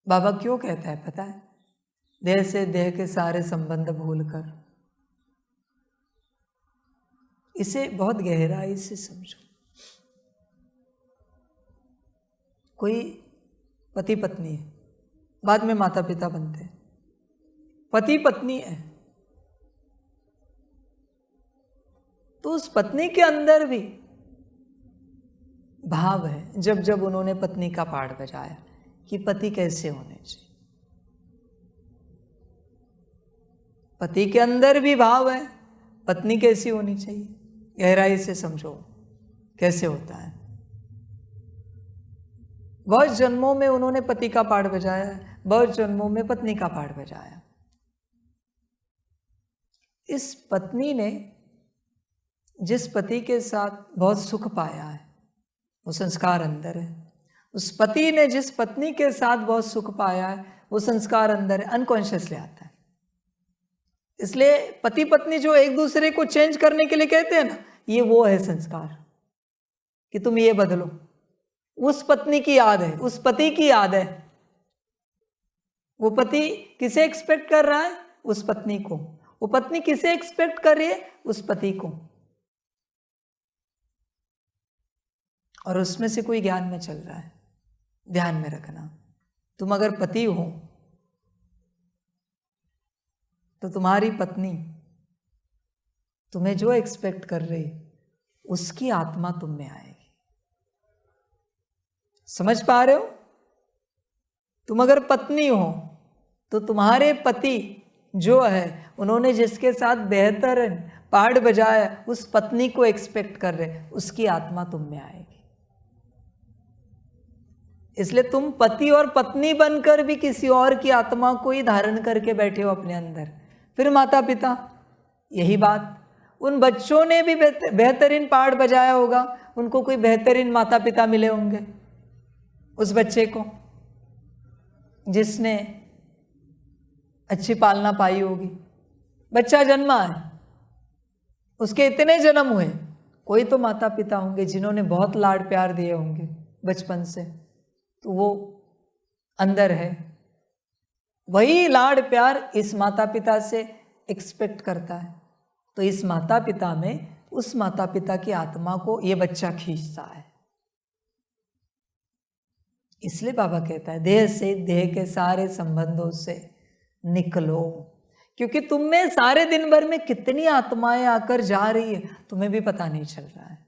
बाबा क्यों कहता है पता है? देह से देह के सारे संबंध भूलकर। इसे बहुत गहराई से समझो। कोई पति पत्नी है, बाद में माता पिता बनते हैं, पति पत्नी है, तो उस पत्नी के अंदर भी भाव है। जब जब उन्होंने पत्नी का पाठ बजाया कि पति कैसे होने चाहिए, पति के अंदर भी भाव है पत्नी कैसी होनी चाहिए। गहराई से समझो कैसे होता है। बहुत जन्मों में उन्होंने पति का पाठ बजाया है, बहुत जन्मों में पत्नी का पाठ बजाया। इस पत्नी ने जिस पति के साथ बहुत सुख पाया है वो संस्कार अंदर है। उस पति ने जिस पत्नी के साथ बहुत सुख पाया है वो संस्कार अंदर है, अनकॉन्शियसली आता है। इसलिए पति पत्नी जो एक दूसरे को चेंज करने के लिए कहते हैं ना, ये वो है संस्कार कि तुम ये बदलो। उस पत्नी की याद है, उस पति की याद है। वो पति किसे एक्सपेक्ट कर रहा है? उस पत्नी को। वो पत्नी किसे एक्सपेक्ट कर रही है? उस पति को। और उसमें से कोई ज्ञान में चल रहा है। ध्यान में रखना, तुम अगर पति हो तो तुम्हारी पत्नी तुम्हें जो एक्सपेक्ट कर रही उसकी आत्मा तुम में आएगी। समझ पा रहे हो? तुम अगर पत्नी हो तो तुम्हारे पति जो है उन्होंने जिसके साथ बेहतर पाठ बजाया उस पत्नी को एक्सपेक्ट कर रहे, उसकी आत्मा तुम में आएगी। इसलिए तुम पति और पत्नी बनकर भी किसी और की आत्मा को ही धारण करके बैठे हो अपने अंदर। फिर माता पिता, यही बात। उन बच्चों ने भी बेहतरीन पाठ बजाया होगा, उनको कोई बेहतरीन माता पिता मिले होंगे। उस बच्चे को जिसने अच्छी पालना पाई होगी। बच्चा जन्मा है, उसके इतने जन्म हुए, कोई तो माता पिता होंगे जिन्होंने बहुत लाड प्यार दिए होंगे बचपन से, तो वो अंदर है। वही लाड प्यार इस माता पिता से एक्सपेक्ट करता है। तो इस माता पिता में उस माता पिता की आत्मा को ये बच्चा खींचता है। इसलिए बाबा कहता है देह से देह के सारे संबंधों से निकलो, क्योंकि तुम में सारे दिन भर में कितनी आत्माएं आकर जा रही है तुम्हें भी पता नहीं चल रहा है।